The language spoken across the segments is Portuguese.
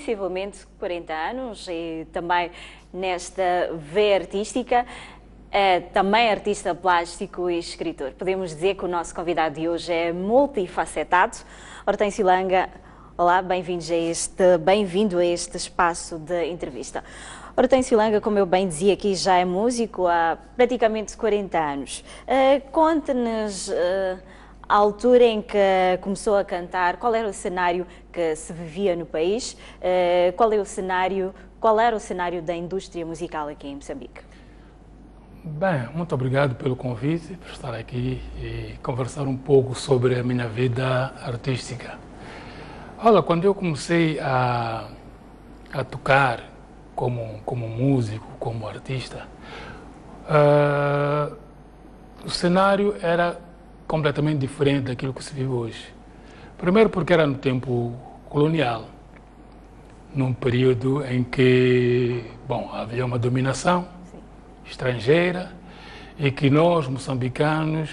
sensivelmente 40 anos e também nesta veia artística, também artista plástico e escritor. Podemos dizer que o nosso convidado de hoje é multifacetado. Hortêncio Langa, olá, bem-vindo a este espaço de entrevista. Hortêncio Langa, como eu bem dizia aqui, já é músico há praticamente 40 anos. Conte-nos a altura em que começou a cantar, qual era o cenário que se vivia no país, qual era o cenário da indústria musical aqui em Moçambique? Bem, muito obrigado pelo convite, por estar aqui e conversar um pouco sobre a minha vida artística. Olha, quando eu comecei a tocar como músico, como artista, o cenário era completamente diferente daquilo que se vive hoje. Primeiro porque era no tempo colonial, num período em que, havia uma dominação estrangeira e que nós, moçambicanos,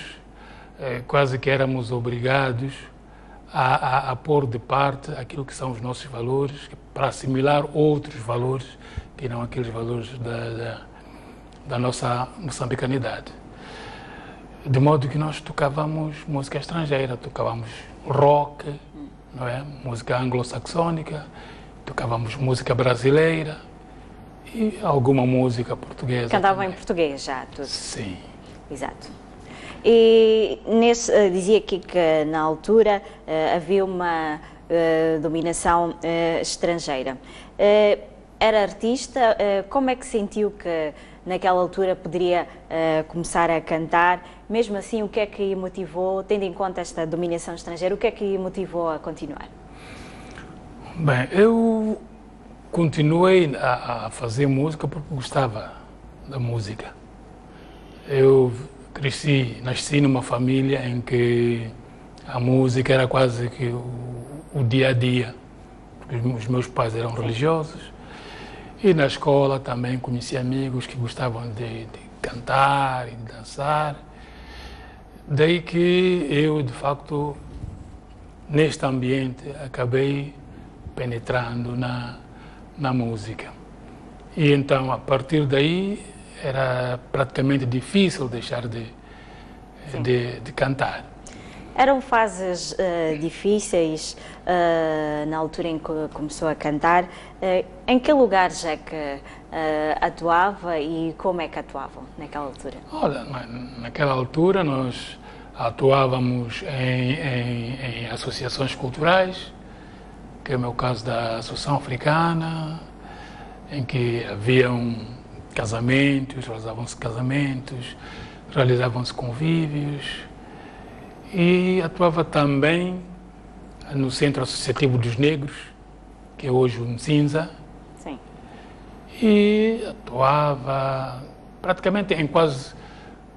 quase que éramos obrigados a pôr de parte aquilo que são os nossos valores para assimilar outros valores que não aqueles valores da nossa moçambicanidade. De modo que nós tocávamos música estrangeira, tocávamos rock, não é? Música anglo-saxônica, tocávamos música brasileira e alguma música portuguesa. Cantavam em português já, tudo? Sim. Exato. E dizia aqui que na altura havia uma dominação estrangeira. Era artista, como é que sentiu que naquela altura poderia começar a cantar? Mesmo assim, o que é que o motivou, tendo em conta esta dominação estrangeira, o que é que o motivou a continuar? Bem, eu continuei a fazer música porque gostava da música. Eu nasci numa família em que a música era quase que o dia a dia, porque os meus pais eram religiosos e na escola também conheci amigos que gostavam de cantar e de dançar. Daí que eu, de facto, neste ambiente, acabei penetrando na música. E então, a partir daí, era praticamente difícil deixar de cantar. Eram fases difíceis na altura em que começou a cantar. Em que lugares é que atuava e como é que atuavam naquela altura? Olha, naquela altura nós atuávamos em associações culturais, que é o meu caso da Associação Africana, em que haviam casamentos, realizavam-se convívios, e atuava também no Centro Associativo dos Negros, que é hoje o Mcinza. Sim. E atuava praticamente em quase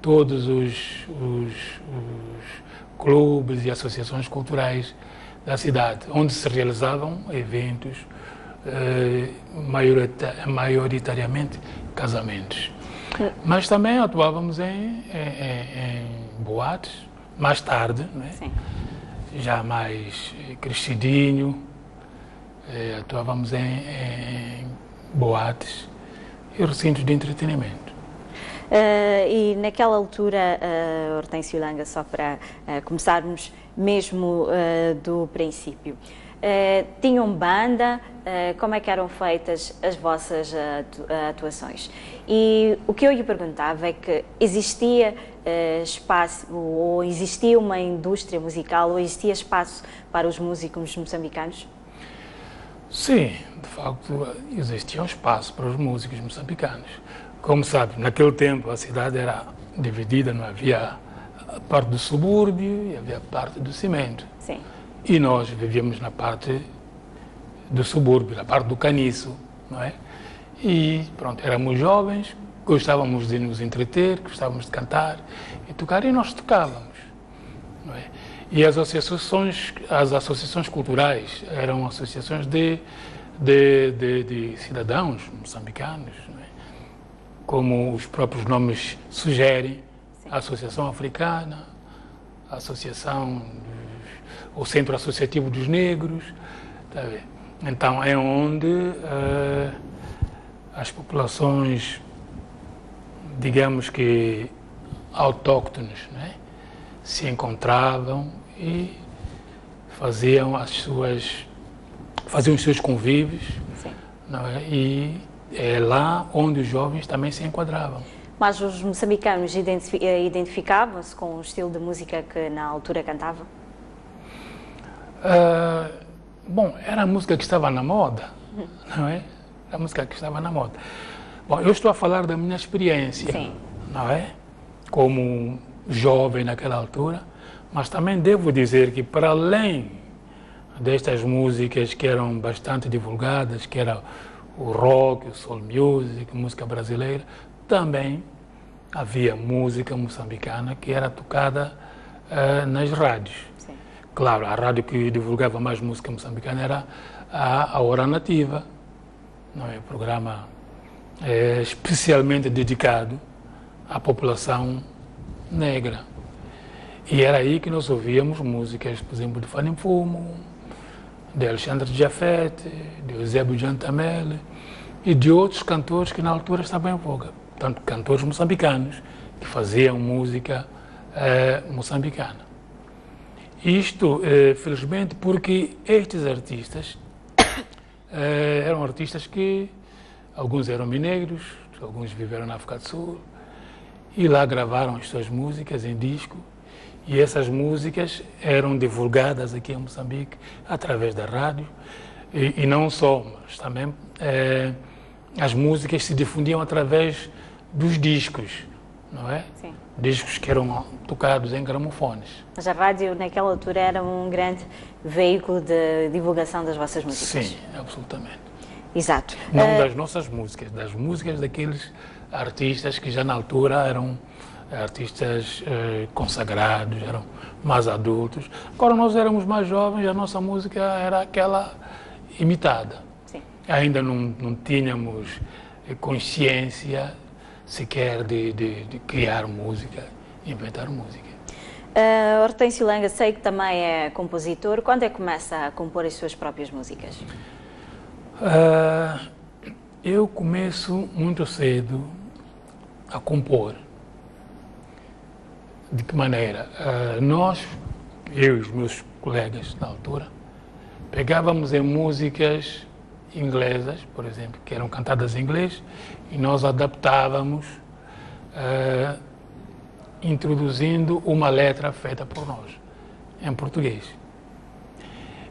todos os clubes e associações culturais da cidade, onde se realizavam eventos, maioritariamente casamentos. Mas também atuávamos em boates, mais tarde, não é? Sim. Já mais crescidinho, atuávamos em boates e recintos de entretenimento. E naquela altura, Hortêncio Langa, só para começarmos mesmo do princípio, tinham banda? Como é que eram feitas as vossas atuações? E o que eu lhe perguntava é que existia espaço, ou existia uma indústria musical, ou existia espaço para os músicos moçambicanos? Sim, de facto existia um espaço para os músicos moçambicanos. Como sabe, naquele tempo a cidade era dividida, não havia a parte do subúrbio e havia a parte do cimento. Sim. E nós vivíamos na parte do subúrbio, na parte do caniço, não é? E pronto, éramos jovens, gostávamos de nos entreter, gostávamos de cantar e tocar, e nós tocávamos, não é? E as associações culturais eram associações de cidadãos moçambicanos, não é? Como os próprios nomes sugerem, a Associação Africana, a Associação, o Centro Associativo dos Negros, tá vendo? Então é onde as populações, digamos que autóctones, né, se encontravam e faziam os seus convívios, não é? E é lá onde os jovens também se enquadravam. Mas os moçambicanos identificavam-se com o estilo de música que na altura cantavam? Bom, era a música que estava na moda, não é? Era a música que estava na moda. Bom, eu estou a falar da minha experiência, sim, não é? Como jovem naquela altura, mas também devo dizer que para além destas músicas que eram bastante divulgadas, que era o rock, o soul music, música brasileira, também havia música moçambicana que era tocada nas rádios. sim. Claro, a rádio que divulgava mais música moçambicana era a Hora Nativa, não é? Programa especialmente dedicado à população negra. E era aí que nós ouvíamos músicas, por exemplo, de Fanem Fumo, de Alexandre Jafet, de Eusébio Jantamele e de outros cantores que na altura estavam em voga. Portanto, cantores moçambicanos que faziam música moçambicana. Isto, felizmente, porque estes artistas eram artistas que alguns eram mineiros, alguns viveram na África do Sul e lá gravaram as suas músicas em disco. E essas músicas eram divulgadas aqui em Moçambique através da rádio e não só, mas também as músicas se difundiam através dos discos, não é? Sim. Discos que eram tocados em gramofones. Mas a rádio naquela altura era um grande veículo de divulgação das vossas músicas. Sim, absolutamente. Exato. Não das nossas músicas, das músicas daqueles artistas que já na altura eram artistas consagrados, eram mais adultos. Agora nós éramos mais jovens, a nossa música era aquela imitada. Sim. Ainda não tínhamos consciência sequer de criar música, inventar música. Hortêncio Langa, sei que também é compositor. Quando é que começa a compor as suas próprias músicas? Eu começo muito cedo a compor. De que maneira? Nós, eu e os meus colegas na altura, pegávamos em músicas inglesas, por exemplo, que eram cantadas em inglês, e nós adaptávamos, introduzindo uma letra feita por nós, em português.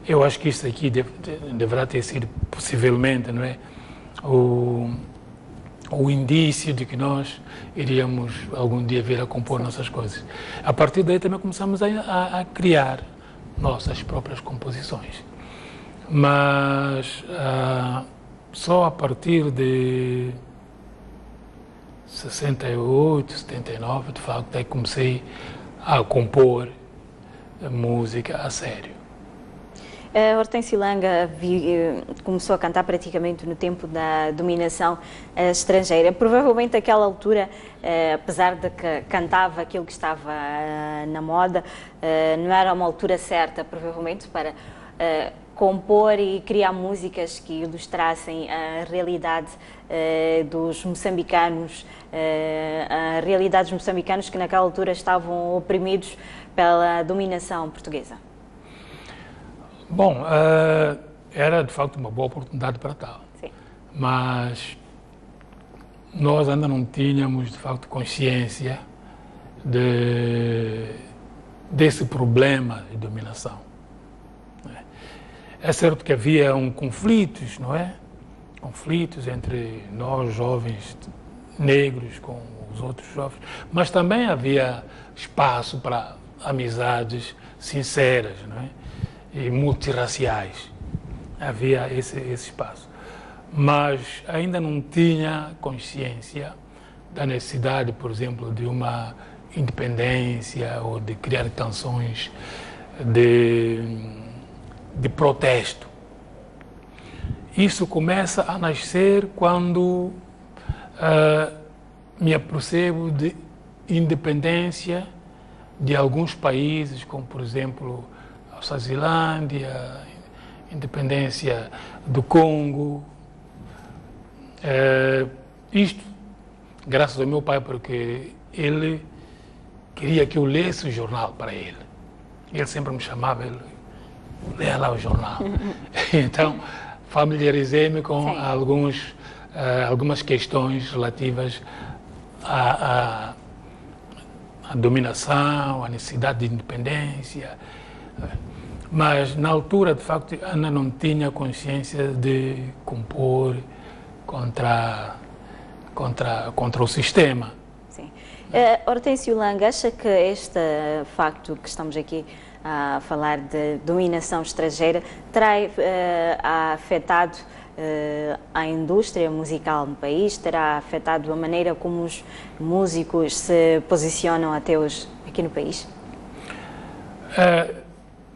Eu acho que isso aqui deverá ter sido, possivelmente, não é, o indício de que nós iríamos algum dia vir a compor nossas coisas. A partir daí também começamos a criar nossas próprias composições. Mas só a partir de 68, 79, de facto, é que comecei a compor música a sério. Hortêncio Langa começou a cantar praticamente no tempo da dominação estrangeira. Provavelmente naquela altura, apesar de que cantava aquilo que estava na moda, não era uma altura certa, provavelmente, para compor e criar músicas que ilustrassem a realidade dos moçambicanos, a realidade dos moçambicanos que naquela altura estavam oprimidos pela dominação portuguesa. Bom, era de facto uma boa oportunidade para tal. Sim. Mas nós ainda não tínhamos de facto consciência desse problema de dominação. É certo que havia conflitos, não é? Conflitos entre nós, jovens negros, com os outros jovens, mas também havia espaço para amizades sinceras, não é? E multirraciais. Havia esse espaço. Mas ainda não tinha consciência da necessidade, por exemplo, de uma independência ou de criar canções de protesto. Isso começa a nascer quando me apercebo de independência de alguns países, como, por exemplo, a Suazilândia, independência do Congo. Isto graças ao meu pai, porque ele queria que eu lesse o jornal para ele. Ele sempre me chamava, ele leia lá o jornal. Então, familiarizei-me com algumas questões relativas à dominação, à necessidade de independência. Mas, na altura, de facto, ainda não tinha consciência de compor contra o sistema. Sim. Hortêncio Langa, acha que este facto que estamos aqui a falar de dominação estrangeira terá afetado a indústria musical no país? Terá afetado a maneira como os músicos se posicionam até hoje aqui no país?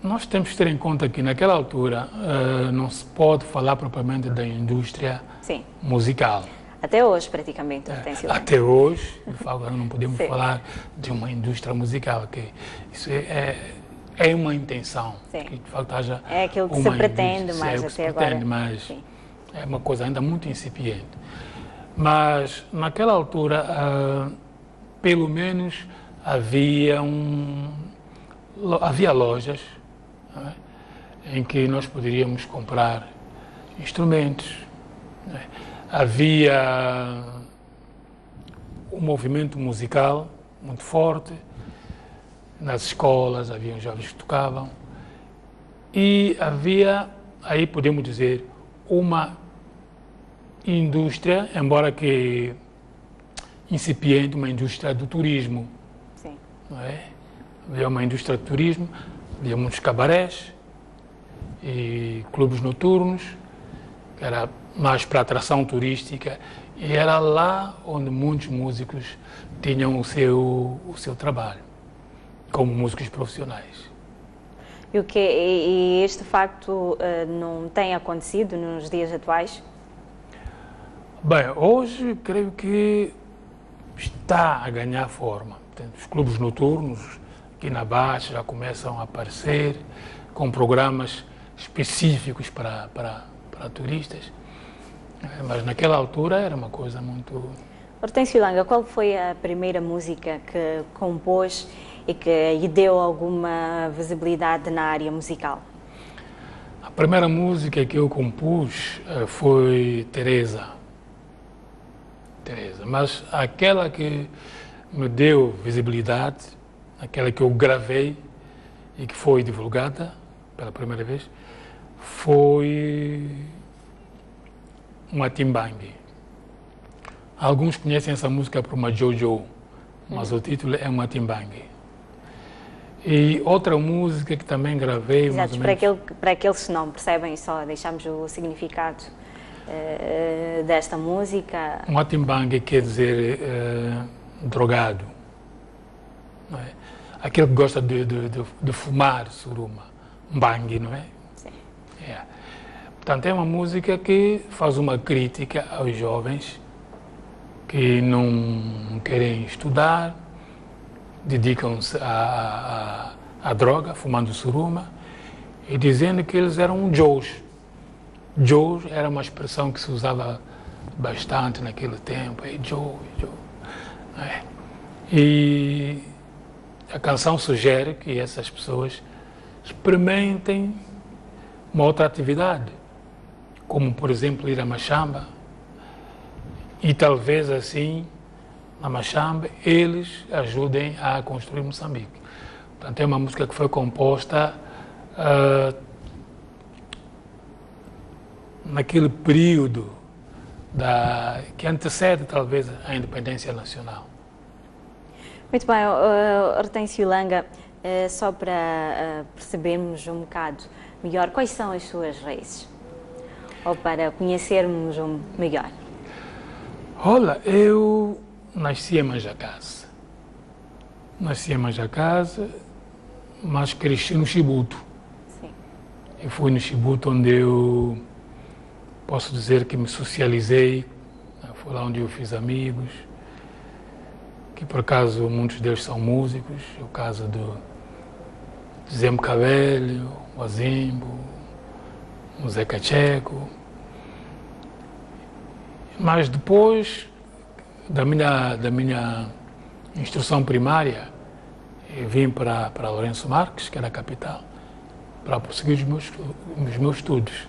Nós temos que ter em conta que naquela altura não se pode falar propriamente da indústria musical. Até hoje, praticamente, Hortêncio Langa. Até hoje, de facto, não podemos falar de uma indústria musical, que isso é uma intenção. Que, de facto, haja é aquilo que se pretende mais até agora. Mas é uma coisa ainda muito incipiente. Mas, naquela altura, pelo menos, havia lojas em que nós poderíamos comprar instrumentos. Havia um movimento musical muito forte, nas escolas havia jovens que tocavam e havia, aí podemos dizer, uma indústria, embora que incipiente, uma indústria do turismo. Sim. Não é? Havia uma indústria do turismo, havia muitos cabarés e clubes noturnos, que era mais para atração turística, e era lá onde muitos músicos tinham o seu trabalho, como músicos profissionais. E este facto não tem acontecido nos dias atuais? Bem, hoje creio que está a ganhar forma. Portanto, os clubes noturnos aqui na Baixa já começam a aparecer com programas específicos para turistas. Mas naquela altura era uma coisa muito... Hortêncio Langa, qual foi a primeira música que compôs e que lhe deu alguma visibilidade na área musical? A primeira música que eu compus foi Teresa, mas aquela que me deu visibilidade, aquela que eu gravei e que foi divulgada pela primeira vez, foi Matimbang. Alguns conhecem essa música por uma Jojo, mas o título é Matimbang. E outra música que também gravei... Exato, para aqueles que não percebem, só deixamos o significado desta música. Matimbang quer dizer drogado, não é? Aquele que gosta de fumar suruma, bang, não é? Sim. Portanto, é uma música que faz uma crítica aos jovens que não querem estudar, dedicam-se à droga, fumando suruma, e dizendo que eles eram Joes. Joes era uma expressão que se usava bastante naquele tempo, Joe. E a canção sugere que essas pessoas experimentem uma outra atividade, como, por exemplo, ir a Machamba, e talvez assim, na Machamba, eles ajudem a construir Moçambique. Portanto, é uma música que foi composta naquele período que antecede, talvez, a independência nacional. Muito bem, Hortêncio Langa, só para percebermos um bocado melhor quais são as suas raízes, ou para conhecermos melhor. Olha, eu nasci em Manjacase. Mas cresci no Chibuto. Sim. Eu fui no Chibuto onde eu posso dizer que me socializei, foi lá onde eu fiz amigos, que por acaso muitos deles são músicos, o caso do Zé Cabelho, o Azimbo, um Zé Cacheco. Mas depois da minha instrução primária, eu vim para Lourenço Marques, que era a capital, para prosseguir os meus estudos.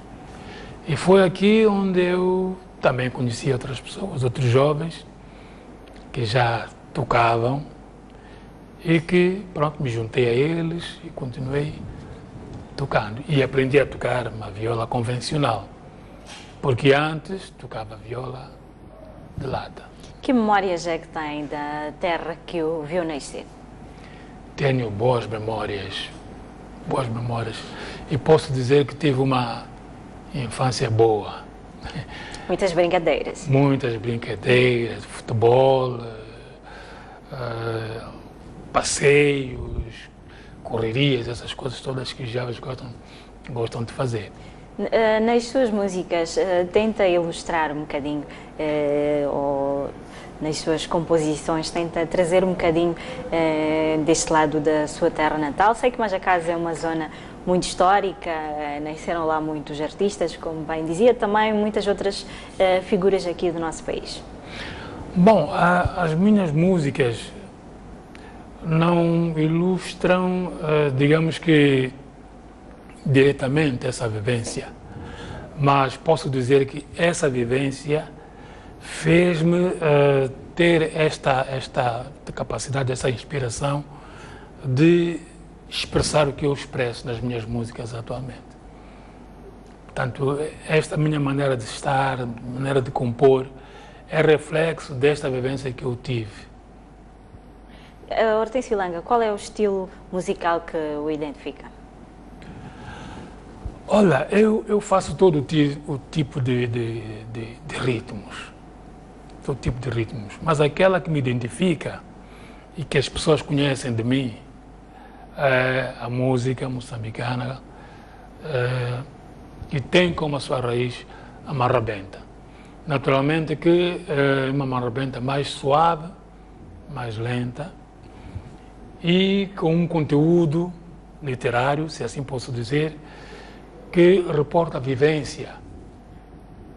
E foi aqui onde eu também conheci outras pessoas, outros jovens que já tocavam e que, pronto, me juntei a eles e continuei tocando. E aprendi a tocar uma viola convencional, porque antes tocava viola de lata. Que memórias é que tem da terra que o viu nascer? Tenho boas memórias, e posso dizer que tive uma infância boa. Muitas brincadeiras. Muitas brincadeiras, futebol, passeios, correrias, essas coisas todas que os jovens gostam de fazer. Nas suas músicas, tenta ilustrar um bocadinho, ou nas suas composições, tenta trazer um bocadinho deste lado da sua terra natal. Sei que Majacás é uma zona muito histórica, nasceram lá muitos artistas, como bem dizia, também muitas outras figuras aqui do nosso país. Bom, as minhas músicas não ilustram, digamos que, diretamente essa vivência, mas posso dizer que essa vivência fez-me ter esta capacidade, essa inspiração de expressar o que eu expresso nas minhas músicas atualmente. Portanto, esta minha maneira de estar, maneira de compor, é reflexo desta vivência que eu tive. Hortêncio Langa, qual é o estilo musical que o identifica? Olha, eu faço todo o tipo de ritmos. Todo tipo de ritmos. Mas aquela que me identifica e que as pessoas conhecem de mim é a música moçambicana, que tem como a sua raiz a marrabenta. Naturalmente que é uma marrabenta mais suave, mais lenta e com um conteúdo literário, se assim posso dizer, que reporta a vivência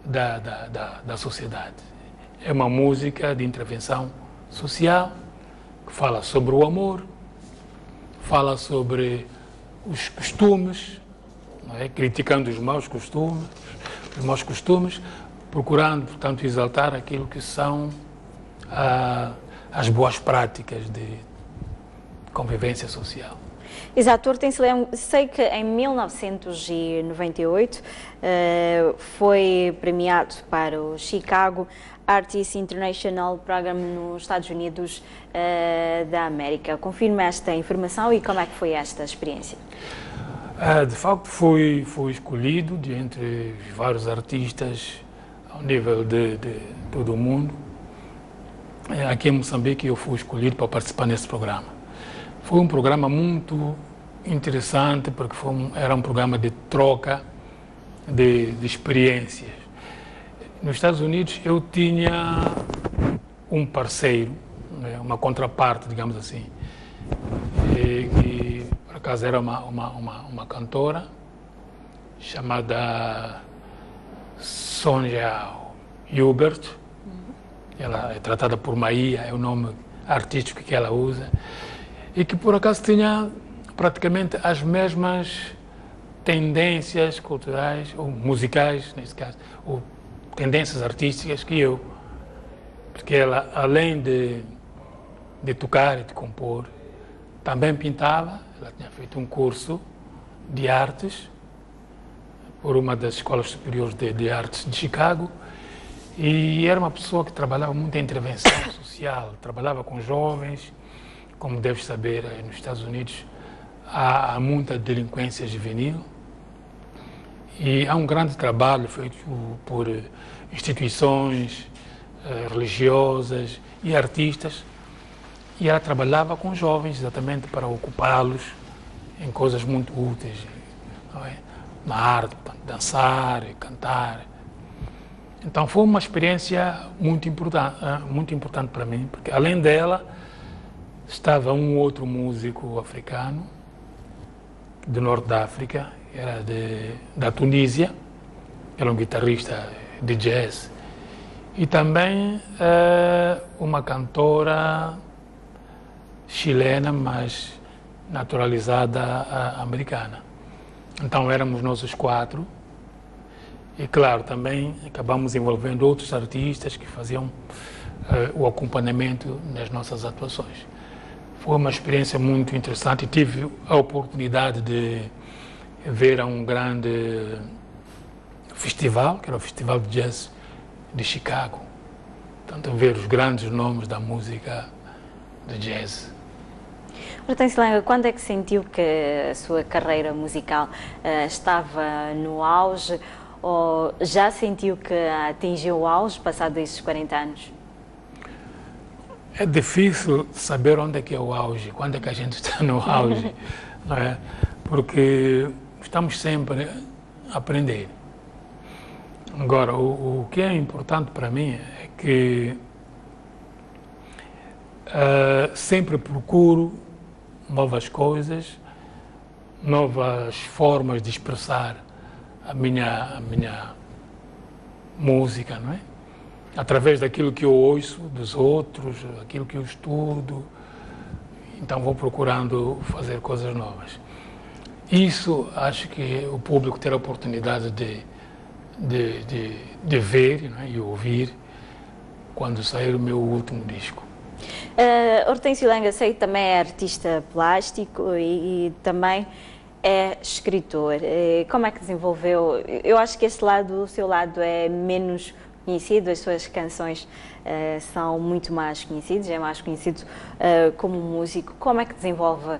da sociedade. É uma música de intervenção social que fala sobre o amor, fala sobre os costumes, não é? Criticando os maus costumes, procurando, portanto, exaltar aquilo que são as boas práticas de convivência social. Exato, Hortêncio, sei que em 1998 foi premiado para o Chicago Artist International Program nos Estados Unidos da América. Confirma esta informação e como é que foi esta experiência? De facto, fui escolhido de entre vários artistas ao nível de todo o mundo. Aqui em Moçambique eu fui escolhido para participar nesse programa. Foi um programa muito interessante porque era um programa de troca de experiências. Nos Estados Unidos eu tinha um parceiro, né, uma contraparte, digamos assim, que por acaso era uma cantora chamada Sonja Hubert. Ela é tratada por Maia, é o nome artístico que ela usa, e que por acaso tinha praticamente as mesmas tendências culturais, ou musicais, nesse caso, ou tendências artísticas que eu. Porque ela, além de tocar e de compor, também pintava. Ela tinha feito um curso de artes por uma das escolas superiores de artes de Chicago, e era uma pessoa que trabalhava muito em intervenção social, trabalhava com jovens. Como deves saber, nos Estados Unidos há muita delinquência juvenil e há um grande trabalho feito por instituições religiosas e artistas, e ela trabalhava com jovens exatamente para ocupá-los em coisas muito úteis, não é? Na arte, dançar, cantar. Então foi uma experiência muito importante para mim, porque além dela estava um outro músico africano do norte da África, era da Tunísia, era um guitarrista de jazz. E também uma cantora chilena, mas naturalizada americana. Então éramos nós os quatro. E claro, também acabamos envolvendo outros artistas que faziam o acompanhamento nas nossas atuações. Foi uma experiência muito interessante. Tive a oportunidade de ver um grande festival, que era o Festival de Jazz de Chicago. Portanto, ver os grandes nomes da música de jazz. Hortêncio Lenga, quando é que sentiu que a sua carreira musical estava no auge, ou já sentiu que atingiu o auge passado esses 40 anos? É difícil saber onde é que é o auge, quando é que a gente está no auge, não é? Porque estamos sempre a aprender. Agora, o que é importante para mim é que sempre procuro novas coisas, novas formas de expressar a minha música, não é? Através daquilo que eu ouço dos outros, aquilo que eu estudo, então vou procurando fazer coisas novas. Isso acho que o público ter a oportunidade de ver, não é? E ouvir quando sair o meu último disco. Hortêncio Lenga, sei que também é artista plástico e também é escritor. Como é que desenvolveu? Eu acho que este lado, o seu lado é menos conhecido, as suas canções são muito mais conhecidas, é mais conhecido como músico. Como é que desenvolve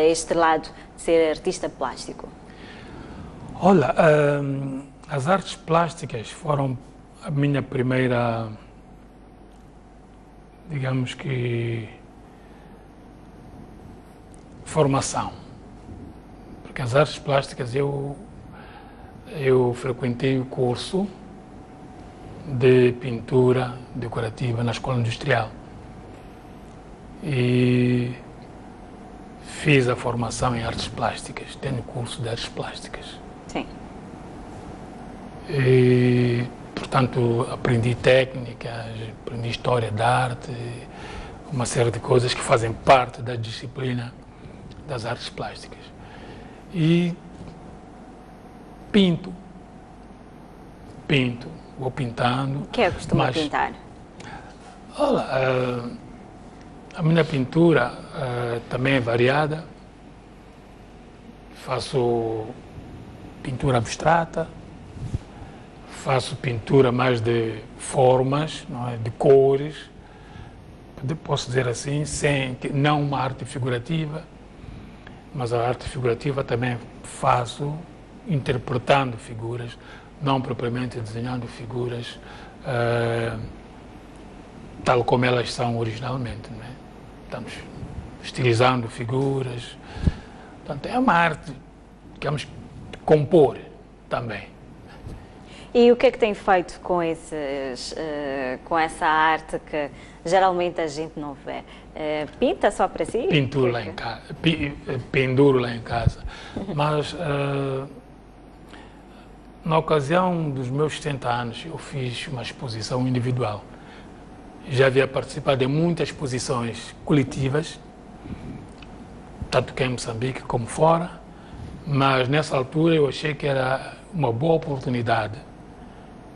este lado de ser artista plástico? Olha, as artes plásticas foram a minha primeira, digamos que, formação. Porque as artes plásticas eu frequentei o curso de pintura decorativa na Escola Industrial e fiz a formação em artes plásticas, tenho curso de artes plásticas. Sim. E, portanto, aprendi técnicas, aprendi história da arte, uma série de coisas que fazem parte da disciplina das artes plásticas. E pinto, vou pintando. O que é que costuma pintar? Olha, a minha pintura também é variada. Faço pintura abstrata, faço pintura mais de formas, não é? De cores, posso dizer assim, não uma arte figurativa, mas a arte figurativa também faço interpretando figuras, não propriamente desenhando figuras tal como elas são originalmente, não é? Estamos estilizando figuras, portanto é uma arte, digamos, de compor também. E o que é que tem feito com com essa arte que geralmente a gente não vê? Pinta só para si? Pinturo lá em casa, penduro lá em casa, mas na ocasião dos meus 70 anos eu fiz uma exposição individual. Já havia participado de muitas exposições coletivas, tanto que em Moçambique como fora, mas nessa altura eu achei que era uma boa oportunidade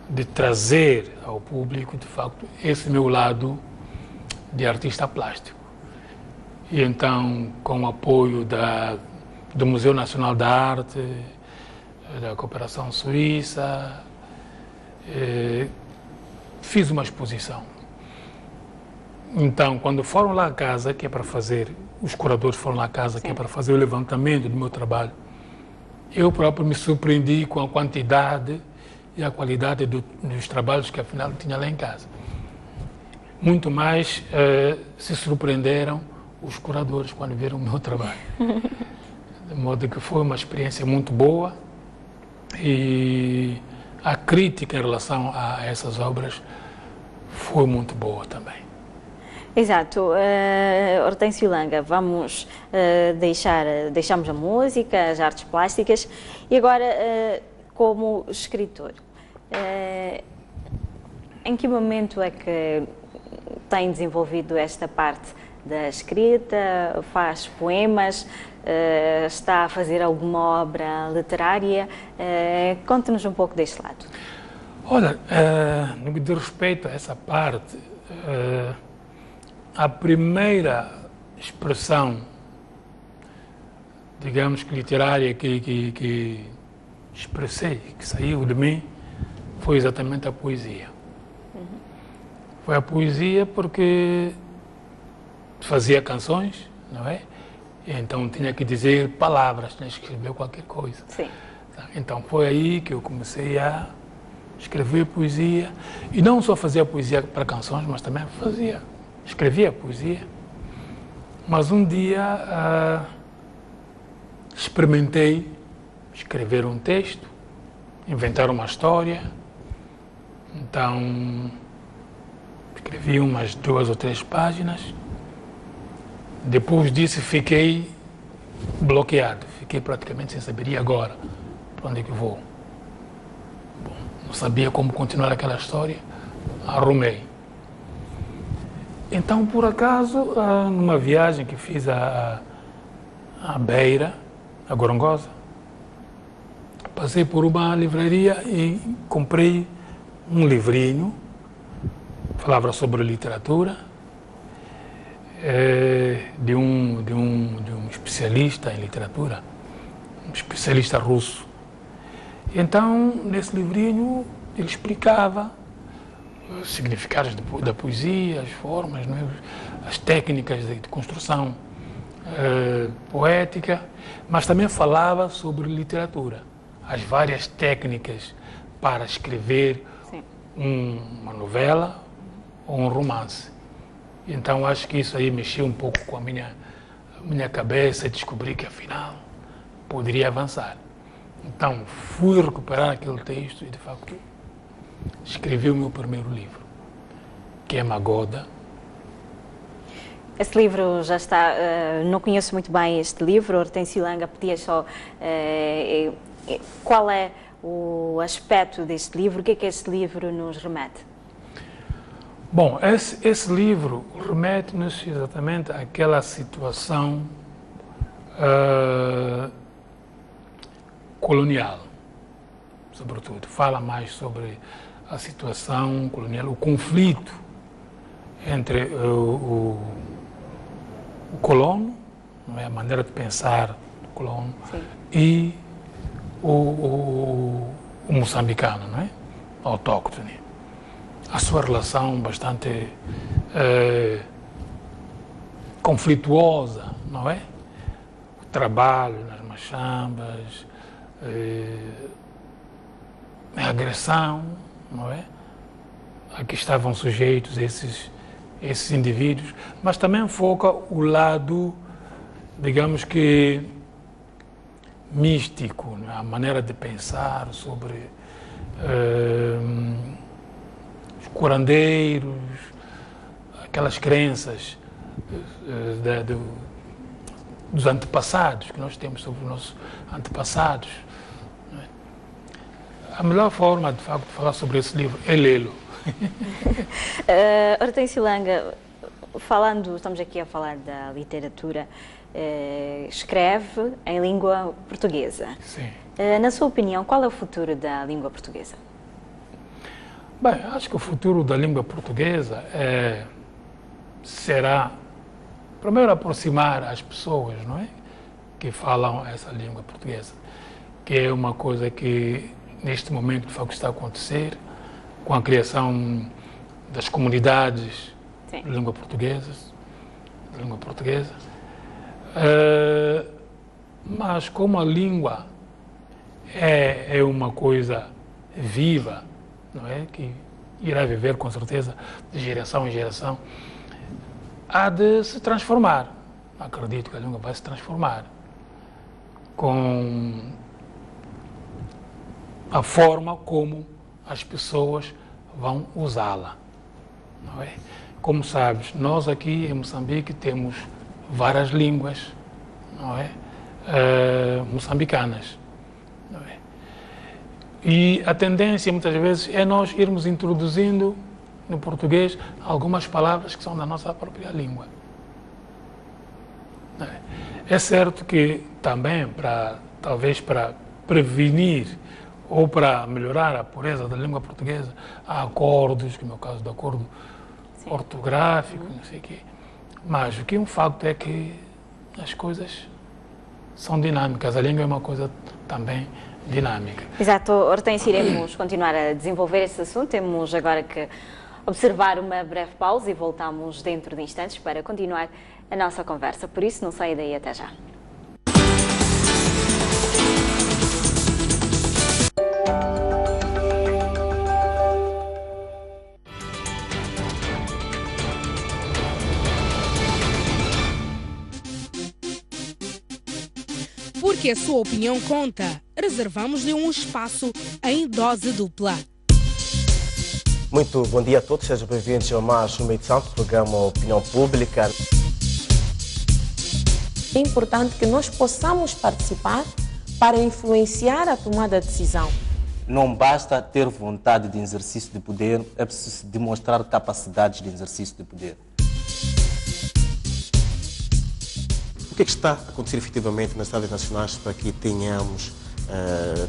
de trazer ao público, de facto, esse meu lado de artista plástico. E então, com o apoio do Museu Nacional da Arte, da Cooperação Suíça, fiz uma exposição. Então, quando foram lá à casa, que é para fazer, os curadores foram lá à casa, que é para fazer o levantamento do meu trabalho, eu próprio me surpreendi com a quantidade e a qualidade dos trabalhos que afinal tinha lá em casa. Muito mais se surpreenderam os curadores quando viram o meu trabalho. De modo que foi uma experiência muito boa e a crítica em relação a essas obras foi muito boa também. Exato. Hortêncio Langa, vamos deixamos a música, as artes plásticas e agora como escritor. Em que momento é que tem desenvolvido esta parte da escrita? Faz poemas? Está a fazer alguma obra literária? Conte-nos um pouco deste lado. Olha, no que diz respeito a essa parte, a primeira expressão, digamos que literária, que expressei, que saiu de mim, foi exatamente a poesia. Foi a poesia porque fazia canções, não é? Então tinha que dizer palavras, tinha que escrever qualquer coisa. Sim. Então foi aí que eu comecei a escrever poesia. E não só fazia poesia para canções, mas também escrevia poesia. Mas um dia experimentei escrever um texto, inventar uma história. Então escrevi umas 2 ou 3 páginas. Depois disso fiquei bloqueado, fiquei praticamente sem saber e agora para onde é que vou. Bom, não sabia como continuar aquela história, arrumei. Então, por acaso, numa viagem que fiz à Beira, a Gorongosa, passei por uma livraria e comprei um livrinho, falava sobre literatura, de um especialista em literatura, um especialista russo. Então, nesse livrinho, ele explicava os significados da poesia, as formas, não é? As técnicas de construção poética, mas também falava sobre literatura, as várias técnicas para escrever uma novela ou um romance. Então acho que isso aí mexeu um pouco com a minha cabeça e descobri que afinal poderia avançar. Então fui recuperar aquele texto e de facto escrevi o meu primeiro livro, que é Magoda. Esse livro já está, não conheço muito bem este livro, Hortêncio Langa, pedia só qual é o aspecto deste livro, o que é que este livro nos remete? Bom, esse livro remete-nos exatamente àquela situação colonial, sobretudo. Fala mais sobre a situação colonial, o conflito entre o colono, não é? A maneira de pensar do colono, sim, e o moçambicano, não é? Autóctone. A sua relação bastante conflituosa, não é? O trabalho nas machambas, a agressão, não é? A que estavam sujeitos esses indivíduos, mas também foca o lado, digamos que, místico, não é? A maneira de pensar sobre os curandeiros, aquelas crenças dos antepassados, que nós temos sobre os nossos antepassados. Não é? A melhor forma, de facto, de falar sobre esse livro é lê-lo. Hortêncio Langa, estamos aqui a falar da literatura, escreve em língua portuguesa. Sim. Na sua opinião, qual é o futuro da língua portuguesa? Bem, acho que o futuro da língua portuguesa será, primeiro, aproximar as pessoas, não é? Que falam essa língua portuguesa, que é uma coisa que, neste momento, de facto, está a acontecer com a criação das comunidades de língua portuguesa. Mas como a língua é uma coisa viva, não é? Que irá viver com certeza de geração em geração, há de se transformar. Acredito que a língua vai se transformar com a forma como as pessoas vão usá-la, não é? como sabes, nós aqui em Moçambique temos várias línguas, não é? Moçambicanas. Não é? E a tendência, muitas vezes, é nós irmos introduzindo no português algumas palavras que são da nossa própria língua. Não é? É certo que também, talvez para prevenir ou para melhorar a pureza da língua portuguesa, há acordos, como é o caso do acordo ortográfico, não sei o quê. Mas o que é um facto é que as coisas são dinâmicas, a língua é uma coisa também dinâmica. Exato, Hortêncio, iremos continuar a desenvolver esse assunto, temos agora que observar uma breve pausa e voltamos dentro de instantes para continuar a nossa conversa, por isso não saia daí até já. Porque a sua opinião conta, reservamos-lhe um espaço em dose dupla. Muito bom dia a todos, sejam bem-vindos a mais uma edição do programa Opinião Pública. É importante que nós possamos participar para influenciar a tomada de decisão. Não basta ter vontade de exercício de poder, é preciso demonstrar capacidades de exercício de poder. O que é que está a acontecer efetivamente nas estradas nacionais para que tenhamos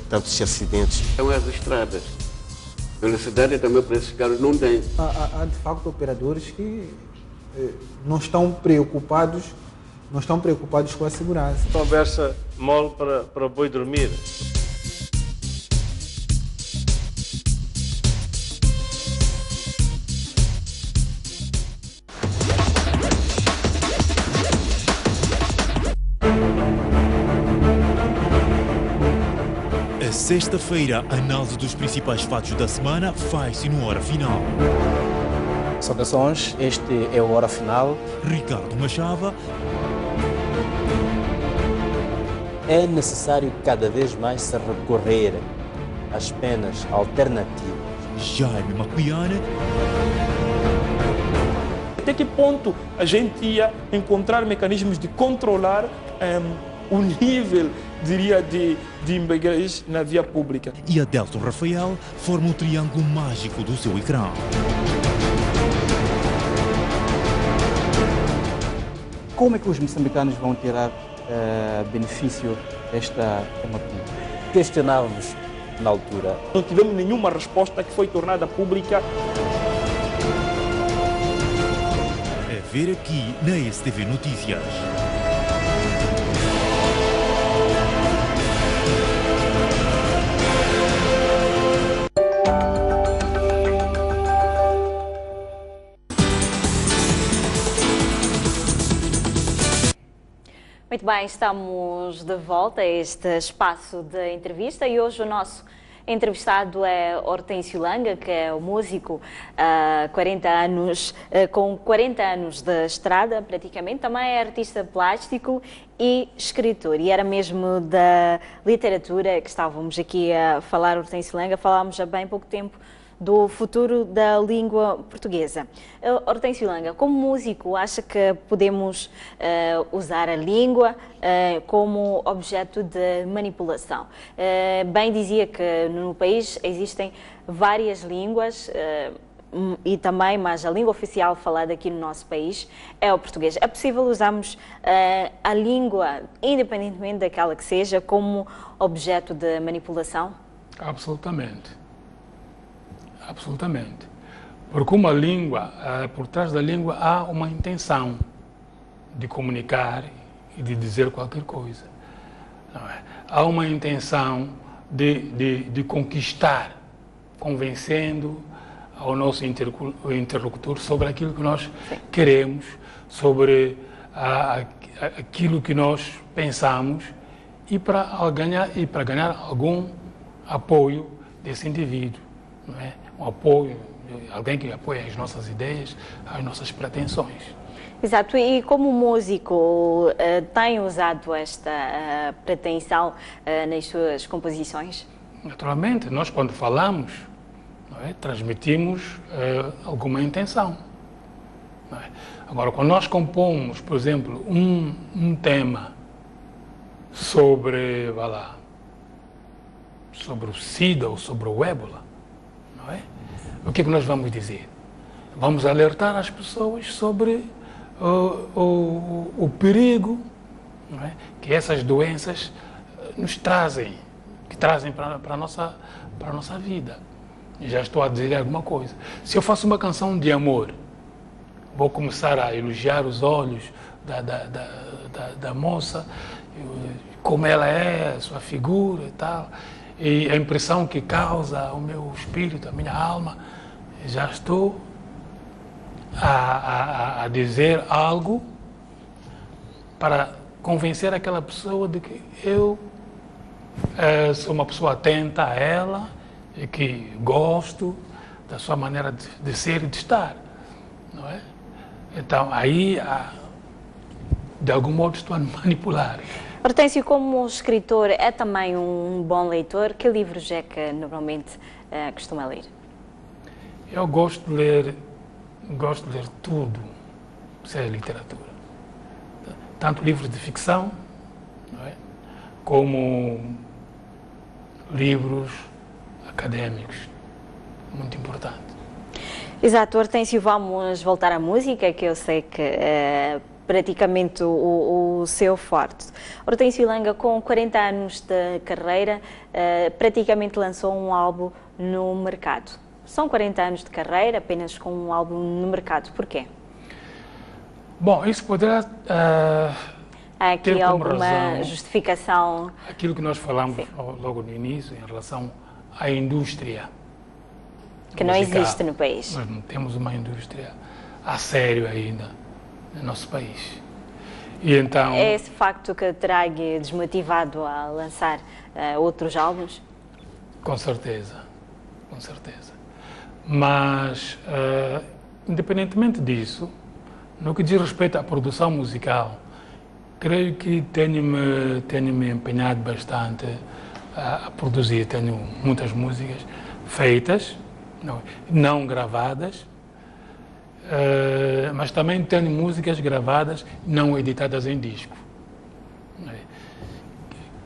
tantos acidentes? São as estradas. Velocidade também para esses carros não tem. Há de facto operadores que não estão preocupados com a segurança. Conversa mole para boi dormir. A sexta-feira, a análise dos principais fatos da semana faz-se no Hora Final. Saudações, este é o Hora Final. Ricardo Machava. É necessário cada vez mais se recorrer às penas alternativas. Jaime Macuiane. Até que ponto a gente ia encontrar mecanismos de controlar o nível, diria, de embriaguez na via pública. E Adelson Rafael forma o triângulo mágico do seu ecrã. Como é que os moçambicanos vão tirar benefício desta hemotimia? Questionávamos na altura. Não tivemos nenhuma resposta que foi tornada pública. É ver aqui na STV Notícias. Muito bem, estamos de volta a este espaço de entrevista e hoje o nosso entrevistado é Hortêncio Langa, que é um músico com 40 anos de estrada, praticamente. Também é artista plástico e escritor. E era mesmo da literatura que estávamos aqui a falar, Hortêncio Langa. Falámos há bem pouco tempo do futuro da língua portuguesa. Hortêncio Langa, como músico, acha que podemos usar a língua como objeto de manipulação? Bem dizia que no país existem várias línguas e também, mas a língua oficial falada aqui no nosso país é o português. É possível usarmos a língua, independentemente daquela que seja, como objeto de manipulação? Absolutamente. Absolutamente. Porque uma língua, por trás da língua há uma intenção de comunicar e de dizer qualquer coisa. Não é? Há uma intenção de conquistar, convencendo ao nosso interlocutor sobre aquilo que nós queremos, sobre aquilo que nós pensamos e para ganhar algum apoio desse indivíduo. Não é? Um apoio, alguém que apoia as nossas ideias, as nossas pretensões. Exato, e como músico tem usado esta pretensão nas suas composições? Naturalmente, nós quando falamos, não é, transmitimos alguma intenção. Não é? Agora, quando nós compomos, por exemplo, um tema sobre, vá lá, sobre o SIDA ou sobre o ébola, não é? O que é que nós vamos dizer? Vamos alertar as pessoas sobre o perigo, não é? Que essas doenças nos trazem, que trazem para a nossa vida. Já estou a dizer alguma coisa. Se eu faço uma canção de amor, vou começar a elogiar os olhos da moça, como ela é, a sua figura e tal, e a impressão que causa ao meu espírito, à minha alma. Já estou a dizer algo para convencer aquela pessoa de que eu sou uma pessoa atenta a ela e que gosto da sua maneira de ser e de estar, não é? Então, aí, de algum modo, estou a manipular. Hortêncio, como escritor, é também um bom leitor. Que livros é que normalmente costuma ler? Eu gosto de ler tudo, seja literatura. Tanto livros de ficção, não é? Como livros académicos. Muito importante. Exato, Hortêncio, vamos voltar à música, que eu sei que é praticamente o seu forte. Hortêncio Ilanga, com 40 anos de carreira, praticamente lançou um álbum no mercado. São 40 anos de carreira, apenas com um álbum no mercado. Porquê? Bom, isso poderá há aqui ter como alguma razão justificação? Aquilo que nós falamos Sim. logo no início, em relação à indústria Que não musical. existe no país. Nós não temos uma indústria a sério ainda no nosso país. E então, É esse facto que terá desmotivado a lançar outros álbuns? com certeza, com certeza. Mas, independentemente disso, no que diz respeito à produção musical, creio que tenho-me empenhado bastante a produzir. Tenho muitas músicas feitas, não gravadas, mas também tenho músicas gravadas não editadas em disco.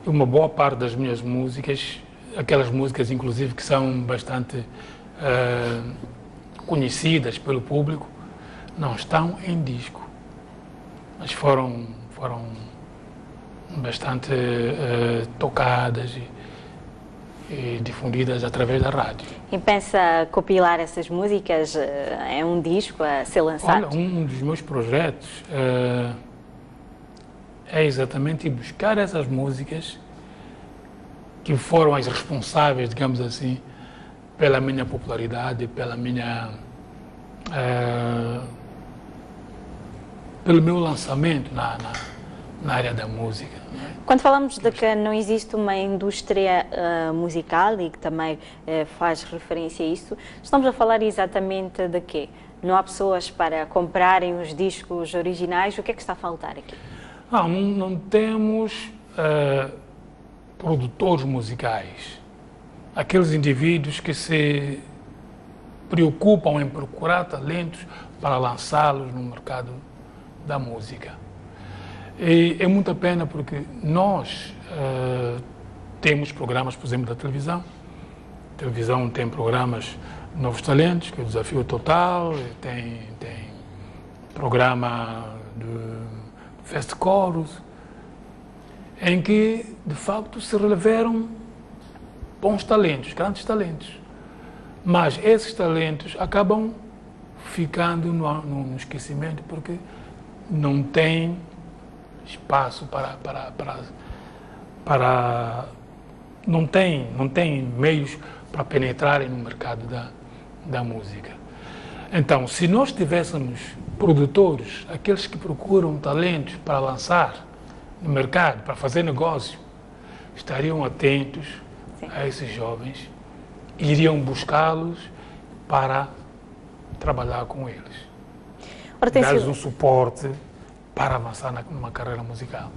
Uma boa parte das minhas músicas, aquelas músicas inclusive que são bastante conhecidas pelo público, não estão em disco, mas foram bastante tocadas e difundidas através da rádio. E pensa compilar essas músicas em um disco a ser lançado? Olha, um dos meus projetos é exatamente buscar essas músicas que foram as responsáveis, digamos assim, pela minha popularidade, pelo meu lançamento na área da música. Quando falamos de que não existe uma indústria musical e que também faz referência a isso, estamos a falar exatamente de quê? Não há pessoas para comprarem os discos originais? O que é que está a faltar aqui? Não temos produtores musicais, aqueles indivíduos que se preocupam em procurar talentos para lançá-los no mercado da música. E é muita pena porque nós temos programas, por exemplo, da televisão. A televisão tem programas de Novos Talentos, que é o Desafio Total, tem programa do Fest Chorus, em que, de facto, se revelam bons talentos, grandes talentos. Mas esses talentos acabam ficando no esquecimento porque não tem espaço não tem meios para penetrarem no mercado da música. Então, se nós tivéssemos produtores, aqueles que procuram talentos para lançar no mercado, para fazer negócio, estariam atentos a esses jovens, iriam buscá-los para trabalhar com eles, dar-lhes um suporte para avançar numa carreira musical.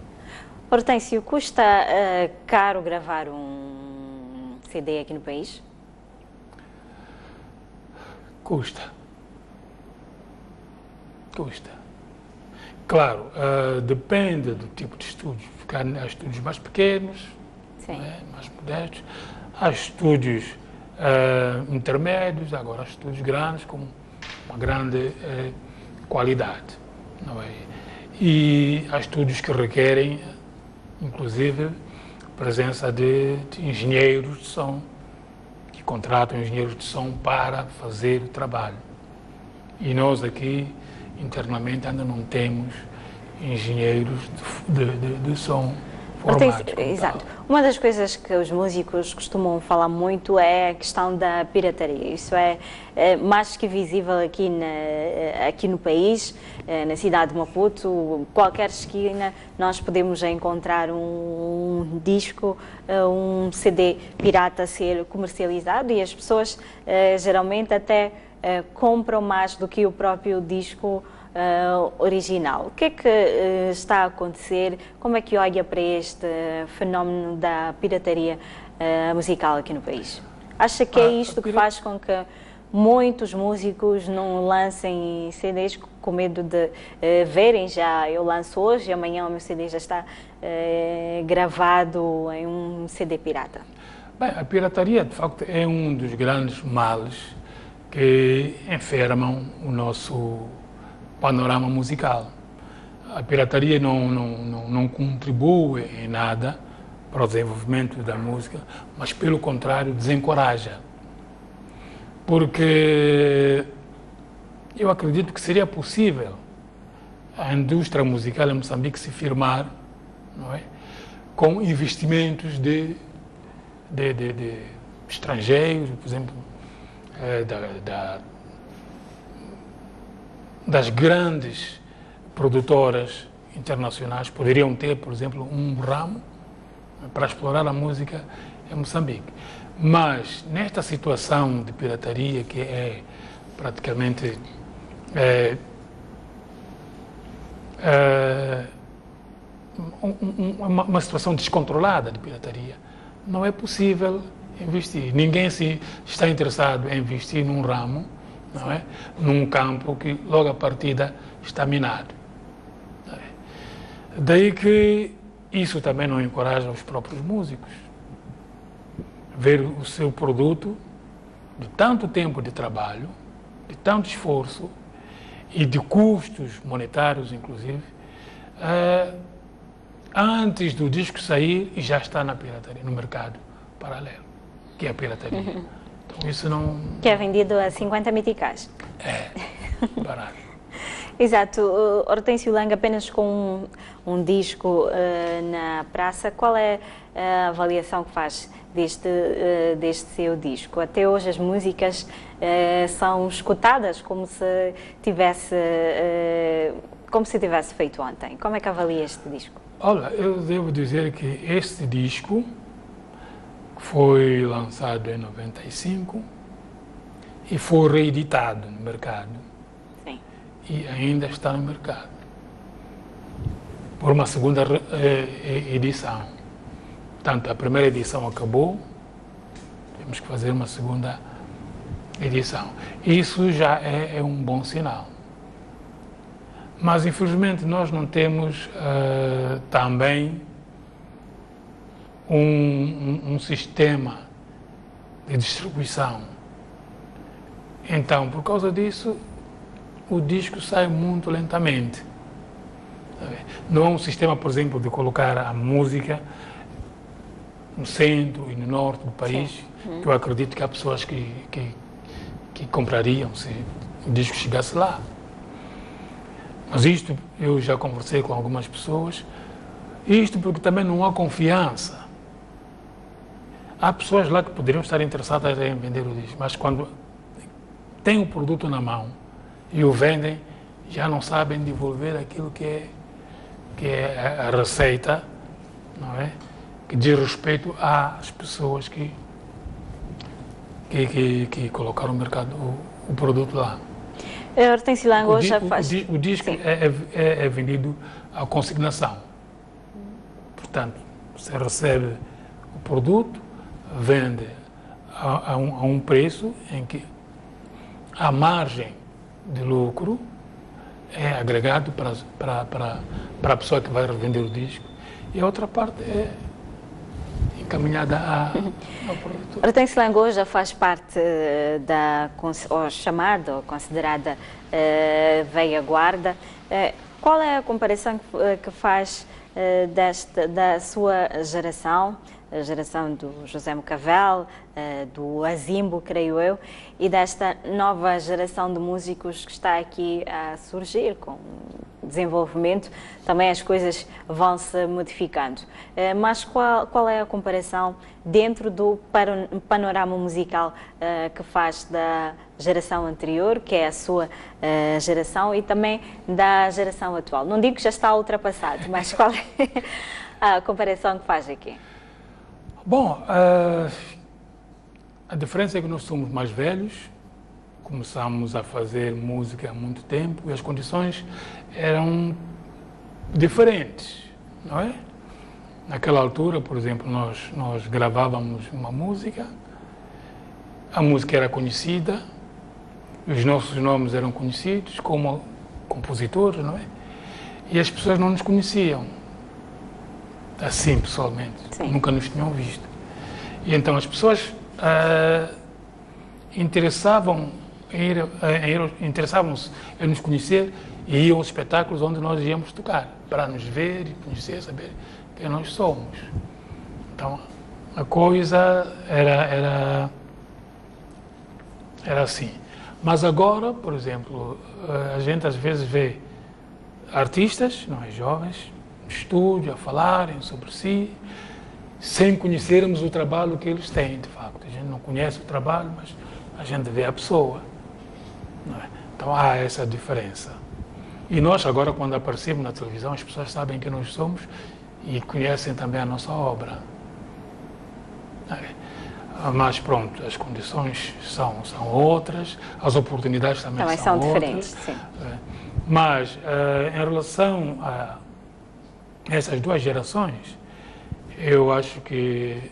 Hortêncio, custa caro gravar um CD aqui no país? Custa. Custa. Claro, depende do tipo de estúdio. Há estúdios mais pequenos, mais modestos. Há estúdios intermédios, agora há estúdios grandes com uma grande qualidade. Não é? E há estúdios que requerem, inclusive, a presença de engenheiros de som, que contratam engenheiros de som para fazer o trabalho. E nós aqui, internamente, ainda não temos engenheiros de som formados. Exato. Uma das coisas que os músicos costumam falar muito é a questão da pirataria. Isso é mais que visível aqui no país, na cidade de Maputo. Qualquer esquina nós podemos encontrar um disco, um CD pirata a ser comercializado e as pessoas geralmente até compram mais do que o próprio disco original. O que é que está a acontecer? Como é que olha para este fenómeno da pirataria musical aqui no país? Acha que é isto que faz com que muitos músicos não lancem CDs com medo de verem já, eu lanço hoje e amanhã o meu CD já está gravado em um CD pirata? Bem, a pirataria, de facto, é um dos grandes males que enfermam o nosso panorama musical. A pirataria não contribui em nada para o desenvolvimento da música, mas pelo contrário desencoraja. Porque eu acredito que seria possível a indústria musical em Moçambique se firmar, não é? Com investimentos de estrangeiros, por exemplo, das grandes produtoras internacionais poderiam ter, por exemplo, um ramo para explorar a música em Moçambique. Mas nesta situação de pirataria, que é praticamente uma situação descontrolada de pirataria, não é possível investir. Ninguém está interessado em investir num ramo, não é? Num campo que logo a partida está minado. Daí que isso também não encoraja os próprios músicos. Ver o seu produto, de tanto tempo de trabalho, de tanto esforço e de custos monetários, inclusive, antes do disco sair e já está na pirataria, no mercado paralelo, que é a pirataria. Então isso não... Que é vendido a 50 meticais. É, barato. Exato. Hortêncio Langa, apenas com um disco na praça, qual é a avaliação que faz deste seu disco? Até hoje as músicas são escutadas como se tivesse feito ontem. Como é que avalia este disco? Olha, eu devo dizer que este disco foi lançado em 95 e foi reeditado no mercado. Sim. E ainda está no mercado por uma segunda edição. Portanto, a primeira edição acabou, temos que fazer uma segunda edição. Isso já é um bom sinal. Mas, infelizmente, nós não temos também um sistema de distribuição. Então, por causa disso, o disco sai muito lentamente. Não há um sistema, por exemplo, de colocar a música no centro e no norte do país, que eu acredito que há pessoas que comprariam se o disco chegasse lá. Mas isto, eu já conversei com algumas pessoas, isto porque também não há confiança. Há pessoas lá que poderiam estar interessadas em vender o disco, mas quando têm o produto na mão e o vendem, já não sabem devolver aquilo que é a receita, não é? Que diz respeito às pessoas que colocaram no mercado o produto lá. Hortêncio Langa hoje já faz... O disco é vendido à consignação. Portanto, você recebe o produto, vende a um preço em que a margem de lucro é agregado para a pessoa que vai revender o disco e a outra parte é encaminhada ao produtor. Hortêncio Langô já faz parte ou chamada ou considerada velha guarda. Qual é a comparação que faz da sua geração, a geração do José Mocavel, do Azimbo, creio eu, e desta nova geração de músicos que está aqui a surgir com desenvolvimento? Também as coisas vão se modificando. Mas qual é a comparação dentro do panorama musical que faz da geração anterior, que é a sua geração, e também da geração atual? Não digo que já está ultrapassado, mas qual é a comparação que faz aqui? Bom, a diferença é que nós somos mais velhos, começamos a fazer música há muito tempo e as condições eram diferentes, não é? Naquela altura, por exemplo, nós gravávamos uma música, a música era conhecida, os nossos nomes eram conhecidos como compositores, não é? E as pessoas não nos conheciam, assim pessoalmente, nunca nos tinham visto. E então as pessoas interessavam-se em nos conhecer e iam aos espetáculos onde nós íamos tocar, para nos ver e conhecer, saber quem nós somos. Então a coisa era assim. Mas agora, por exemplo, a gente às vezes vê artistas, não é, jovens, no estúdio a falarem sobre si, sem conhecermos o trabalho que eles têm, de facto. A gente não conhece o trabalho, mas a gente vê a pessoa. Não é? Então há essa diferença. E nós agora, quando aparecemos na televisão, as pessoas sabem quem nós somos e conhecem também a nossa obra. Mas pronto, as condições são outras, as oportunidades também são outras. Diferentes, sim. Mas em relação a essas duas gerações, eu acho que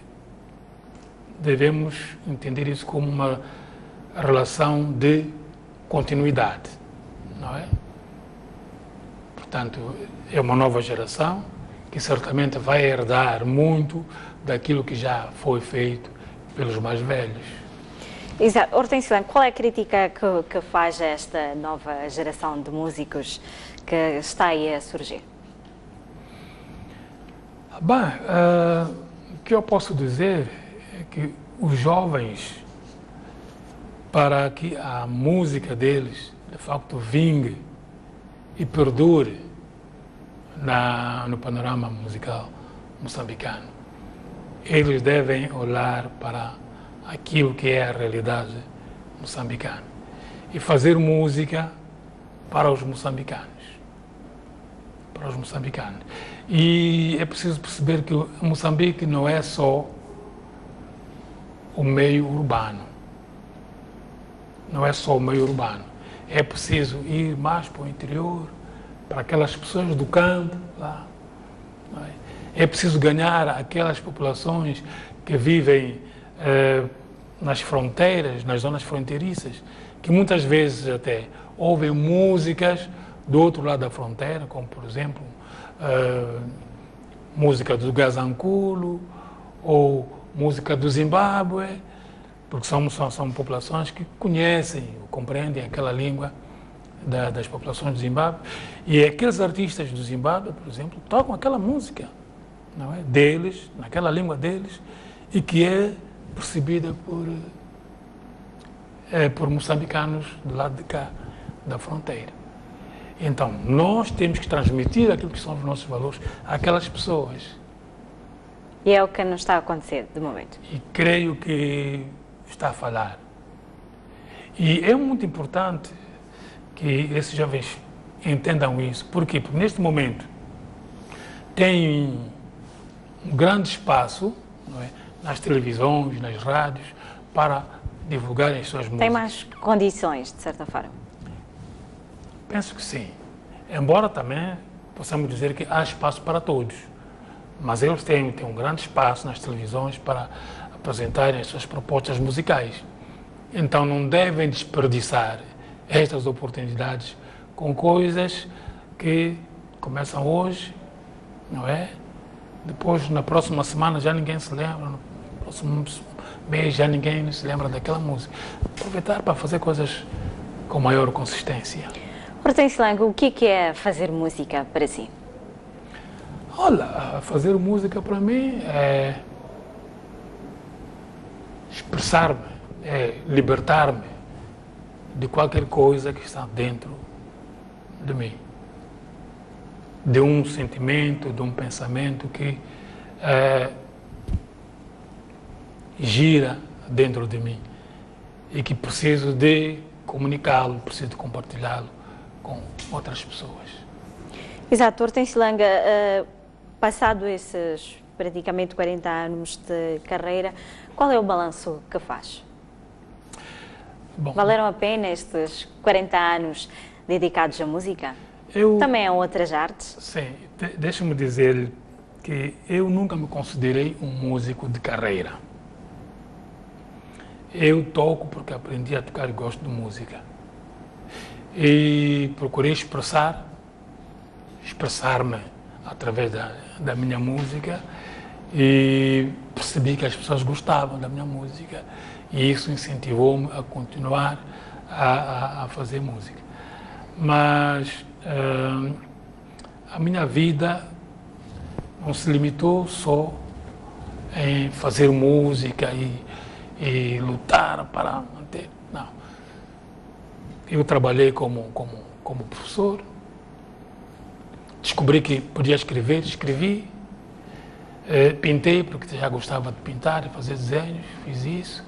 devemos entender isso como uma relação de continuidade, não é? Portanto, é uma nova geração que certamente vai herdar muito daquilo que já foi feito pelos mais velhos. Exato. Hortêncio Langô, qual é a crítica que faz a esta nova geração de músicos que está aí a surgir? Bem, o que eu posso dizer é que os jovens, para que a música deles, de facto, vingue e perdure no panorama musical moçambicano, eles devem olhar para aquilo que é a realidade moçambicana e fazer música para os moçambicanos. Para os moçambicanos. E é preciso perceber que Moçambique não é só o meio urbano. Não é só o meio urbano. É preciso ir mais para o interior, para aquelas pessoas do campo lá. É preciso ganhar aquelas populações que vivem nas fronteiras, nas zonas fronteiriças, que muitas vezes até ouvem músicas do outro lado da fronteira, como por exemplo música do Gazanculo ou música do Zimbábue, porque são populações que conhecem, compreendem aquela língua das populações do Zimbábue, e aqueles artistas do Zimbábue, por exemplo, tocam aquela música, não é, deles, naquela língua deles, e que é percebida por moçambicanos do lado de cá da fronteira. Então, nós temos que transmitir aquilo que são os nossos valores àquelas pessoas. E é o que não está a acontecer, de momento. E creio que está a falhar. E é muito importante que esses jovens entendam isso. Por quê? Porque neste momento tem um grande espaço, não é, nas televisões, nas rádios, para divulgarem as suas músicas. Tem mais condições, de certa forma? Penso que sim. Embora também possamos dizer que há espaço para todos. Mas eles têm um grande espaço nas televisões para apresentarem as suas propostas musicais. Então não devem desperdiçar estas oportunidades com coisas que começam hoje, não é? Depois, na próxima semana, já ninguém se lembra, no próximo mês já ninguém se lembra daquela música. Aproveitar para fazer coisas com maior consistência. Hortêncio Lango, o que é fazer música para si? Olha, fazer música para mim é expressar-me, é libertar-me de qualquer coisa que está dentro de mim. De um sentimento, de um pensamento que gira dentro de mim e que preciso de comunicá-lo, preciso de compartilhá-lo com outras pessoas. Exato, Hortêncio Langa, passado esses praticamente 40 anos de carreira, qual é o balanço que faz? Bom, valeram a pena estes 40 anos dedicados à música? Também a outras artes? Sim, deixa-me dizer que eu nunca me considerei um músico de carreira. Eu toco porque aprendi a tocar e gosto de música. E procurei expressar-me através da minha música e percebi que as pessoas gostavam da minha música e isso incentivou-me a continuar a fazer música. Mas a minha vida não se limitou só em fazer música e lutar para manter. Não. Eu trabalhei como professor, descobri que podia escrever, escrevi, pintei porque já gostava de pintar e fazer desenhos, fiz isso.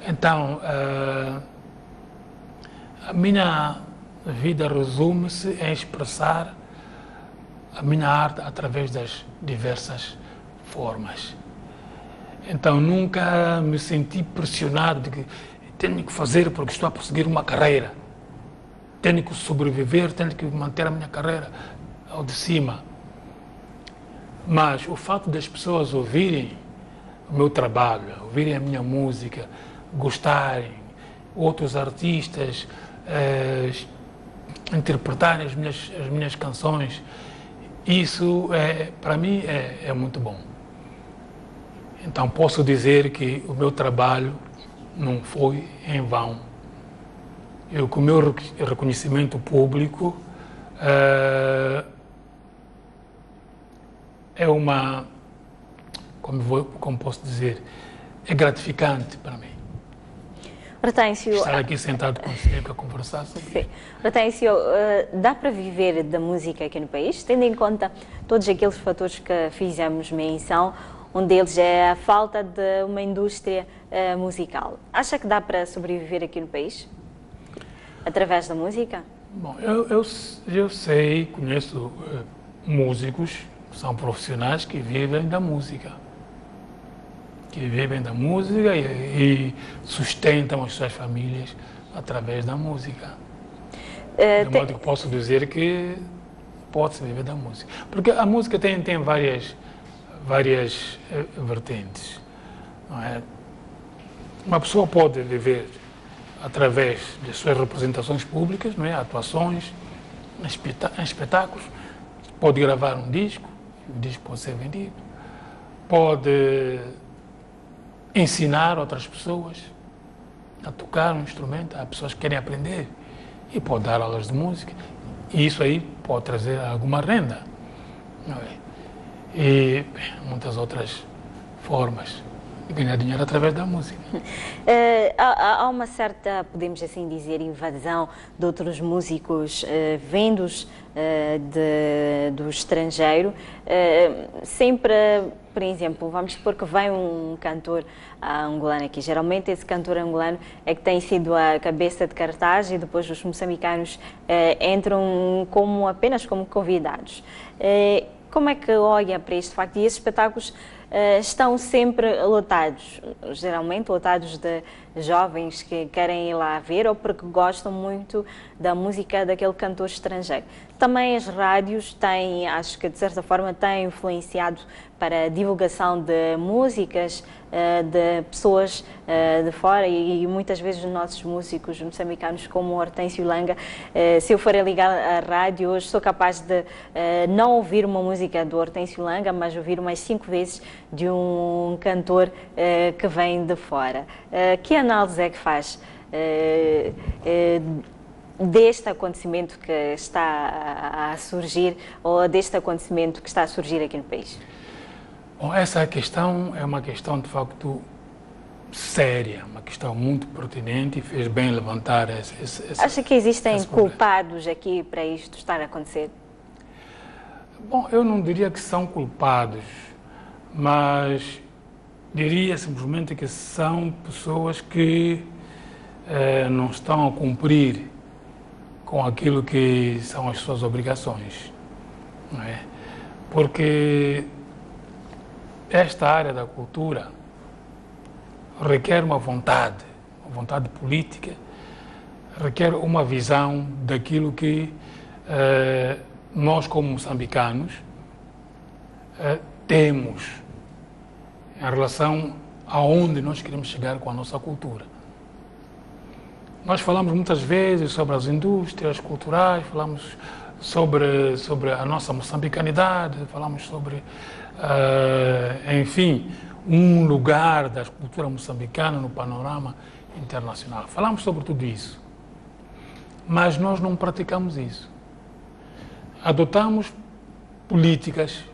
Então, a minha vida resume-se em expressar a minha arte através das diversas formas. Então, nunca me senti pressionado de que tenho que fazer porque estou a prosseguir uma carreira. Tenho que sobreviver, tenho que manter a minha carreira ao de cima. Mas o fato das pessoas ouvirem o meu trabalho, ouvirem a minha música, gostarem, outros artistas interpretarem as minhas canções, isso para mim é muito bom. Então posso dizer que o meu trabalho não foi em vão. Eu, com o meu reconhecimento público, é uma, como posso dizer, é gratificante para mim. Hortêncio, estar aqui sentado consigo a conversar sobre isso. Hortêncio, dá para viver da música aqui no país, tendo em conta todos aqueles fatores que fizemos menção, um deles é a falta de uma indústria musical. Acha que dá para sobreviver aqui no país? Através da música? Bom, eu sei, conheço músicos que são profissionais que vivem da música. E sustentam as suas famílias através da música. De modo que posso dizer que pode-se viver da música. Porque a música tem várias vertentes. Não é? Uma pessoa pode viver através de suas representações públicas, não é? Atuações, em espetáculos, pode gravar um disco, o disco pode ser vendido, pode ensinar outras pessoas a tocar um instrumento, há pessoas que querem aprender e pode dar aulas de música e isso aí pode trazer alguma renda, não é? E muitas outras formas de ganhar dinheiro através da música. Há uma certa, podemos assim dizer, invasão de outros músicos vindos do estrangeiro. Sempre, por exemplo, vamos supor que vem um cantor angolano aqui. Geralmente esse cantor angolano é que tem sido a cabeça de cartaz e depois os moçambicanos entram apenas como convidados. Como é que olha para este facto? E esses espetáculos estão sempre lotados, geralmente lotados de jovens que querem ir lá ver ou porque gostam muito da música daquele cantor estrangeiro. também as rádios têm, acho que de certa forma, têm influenciado para a divulgação de músicas de pessoas de fora e muitas vezes os nossos músicos moçambicanos, como Hortêncio Langa, se eu for ligar à rádio hoje, sou capaz de não ouvir uma música do Hortêncio Langa, mas ouvir umas 5 vezes de um cantor que vem de fora. Que análise é que faz deste acontecimento que está a surgir, ou deste acontecimento que está a surgir aqui no país? Bom, essa questão é uma questão de facto séria, uma questão muito pertinente e fez bem levantar essa. Acha que existem culpados aqui para isto estar a acontecer? Bom, eu não diria que são culpados, mas diria simplesmente que são pessoas que não estão a cumprir com aquilo que são as suas obrigações, não é? Porque esta área da cultura requer uma vontade política, requer uma visão daquilo que nós, como moçambicanos, temos em relação aonde nós queremos chegar com a nossa cultura. Nós falamos muitas vezes sobre as indústrias culturais, falamos sobre a nossa moçambicanidade, falamos sobre, enfim, um lugar da cultura moçambicana no panorama internacional. Falamos sobre tudo isso, mas nós não praticamos isso. Adotamos políticas,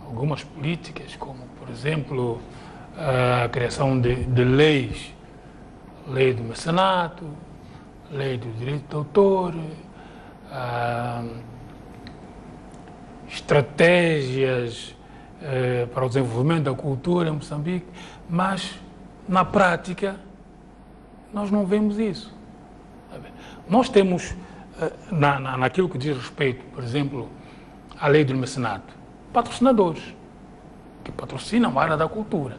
algumas políticas, como, por exemplo, a criação de leis, lei do mecenato, lei do direito de autor, estratégias para o desenvolvimento da cultura em Moçambique, mas na prática nós não vemos isso. Nós temos, naquilo que diz respeito, por exemplo, à lei do mecenato, patrocinadores que patrocinam a área da cultura,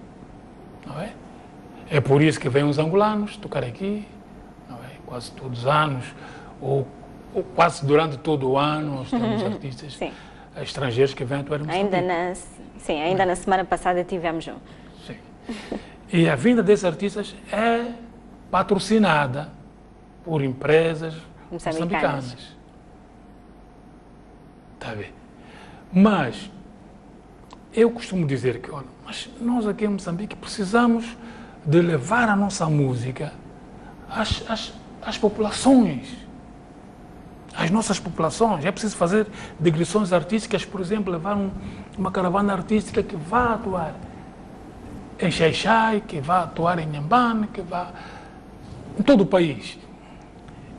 não é? É por isso que vêm os angolanos tocar aqui, não é? Quase todos os anos, ou quase durante todo o ano, nós temos artistas estrangeiros que vêm atuar em Moçambique. Ainda na semana passada tivemos um. Sim. E a vinda desses artistas é patrocinada por empresas moçambicanas. Está a ver? Mas eu costumo dizer que, olha, mas nós aqui em Moçambique precisamos de levar a nossa música às populações, às nossas populações. É preciso fazer digressões artísticas, por exemplo, levar uma caravana artística que vá atuar em Xai-Xai, que vá atuar em Nhambane, que vá em todo o país.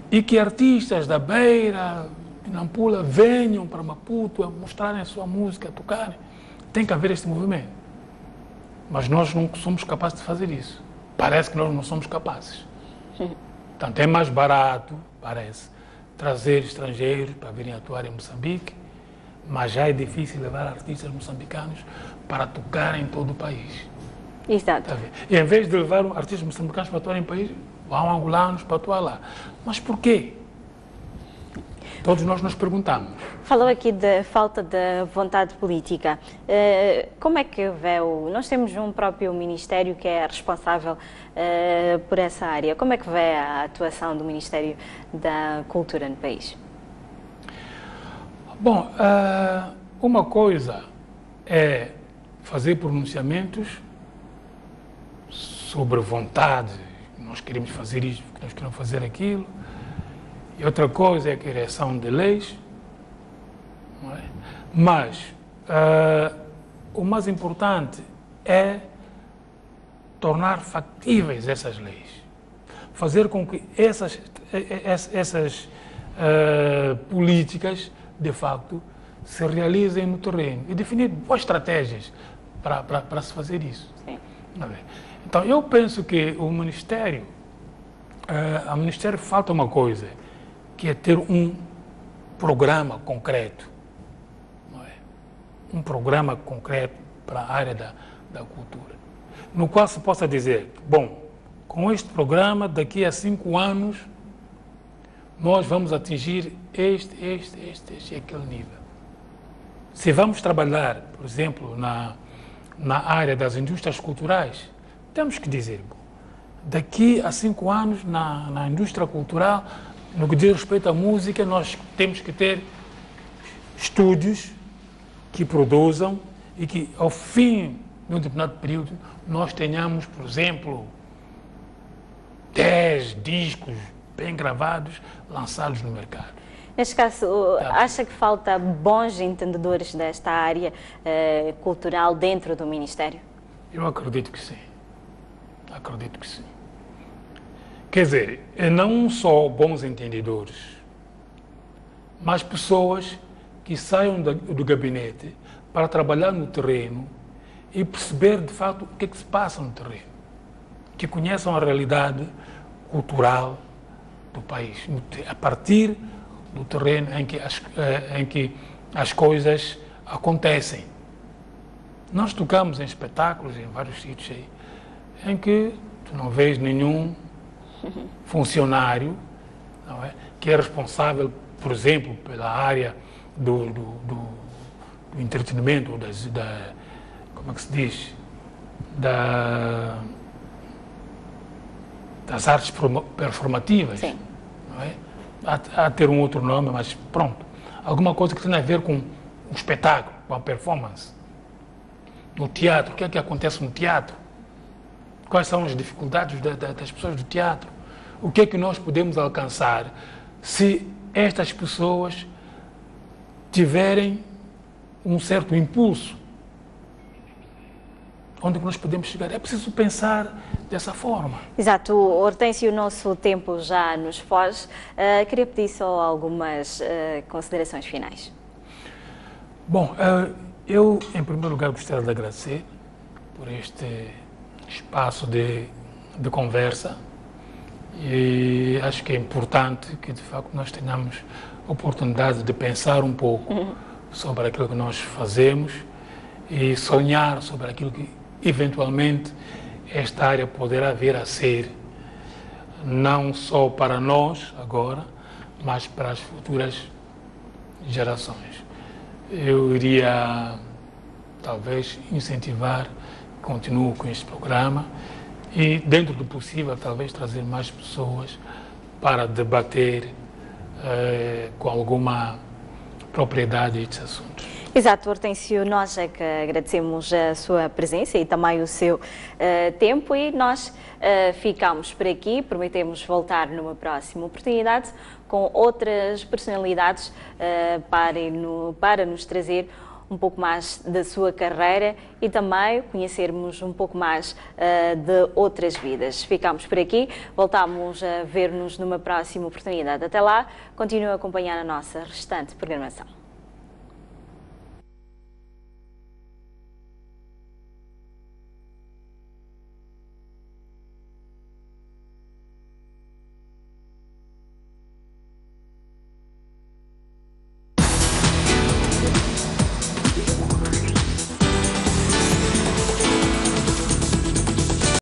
E que artistas da Beira, de Nampula, venham para Maputo a mostrarem a sua música, a tocarem. Tem que haver este movimento. Mas nós não somos capazes de fazer isso. Parece que nós não somos capazes. Portanto, é mais barato, parece, trazer estrangeiros para virem atuar em Moçambique, mas já é difícil levar artistas moçambicanos para tocar em todo o país. Exato. E em vez de levar artistas moçambicanos para atuar em país, vão angolanos para atuar lá. Mas por quê? Todos nós nos perguntamos. Falou aqui da falta de vontade política. Como é que vê nós temos um próprio ministério que é responsável por essa área. Como é que vê a atuação do Ministério da Cultura no país? Bom, uma coisa é fazer pronunciamentos sobre vontade. Nós queremos fazer isto, nós queremos fazer aquilo. E outra coisa é a criação de leis, não é? Mas o mais importante é tornar factíveis essas leis, fazer com que essas políticas, de facto, se realizem no terreno e definir boas estratégias para se fazer isso. Sim. Então, eu penso que o Ministério, ao Ministério falta uma coisa, que é ter um programa concreto, não é? Um programa concreto para a área da cultura, no qual se possa dizer, bom, com este programa, daqui a 5 anos, nós vamos atingir este e aquele nível. Se vamos trabalhar, por exemplo, na área das indústrias culturais, temos que dizer, bom, daqui a 5 anos, na indústria cultural, no que diz respeito à música, nós temos que ter estúdios que produzam e que, ao fim de um determinado período, nós tenhamos, por exemplo, 10 discos bem gravados, lançados no mercado. Neste caso, acha que falta bons entendedores desta área cultural dentro do Ministério? Eu acredito que sim. Acredito que sim. Quer dizer, não só bons entendedores, mas pessoas que saiam do gabinete para trabalhar no terreno e perceber, de fato, o que é que se passa no terreno. Que conheçam a realidade cultural do país, a partir do terreno em que as coisas acontecem. Nós tocamos em espetáculos, em vários sítios aí, em que tu não vês nenhum funcionário, não é, que é responsável, por exemplo, pela área do entretenimento, como é que se diz? Das artes performativas. Sim. Não é? Há ter um outro nome, mas pronto. Alguma coisa que tem a ver com o espetáculo, com a performance. No teatro, o que é que acontece no teatro? Quais são as dificuldades das pessoas do teatro? O que é que nós podemos alcançar se estas pessoas tiverem um certo impulso? Onde nós podemos chegar? É preciso pensar dessa forma. Exato. Hortêncio, o nosso tempo já nos foge. Queria pedir só algumas considerações finais. Bom, eu, em primeiro lugar, gostaria de agradecer por este espaço de conversa e acho que é importante que, de facto, nós tenhamos a oportunidade de pensar um pouco sobre aquilo que nós fazemos e sonhar sobre aquilo que, eventualmente, esta área poderá vir a ser, não só para nós agora, mas para as futuras gerações. Eu iria, talvez, incentivar, continuo com este programa e, dentro do possível, talvez trazer mais pessoas para debater com alguma propriedade estes assuntos. Exato, Hortêncio, nós é que agradecemos a sua presença e também o seu tempo e nós ficamos por aqui, prometemos voltar numa próxima oportunidade com outras personalidades para nos trazer um pouco mais da sua carreira e também conhecermos um pouco mais de outras vidas. Ficamos por aqui, voltamos a ver-nos numa próxima oportunidade. Até lá, continue a acompanhar a nossa restante programação.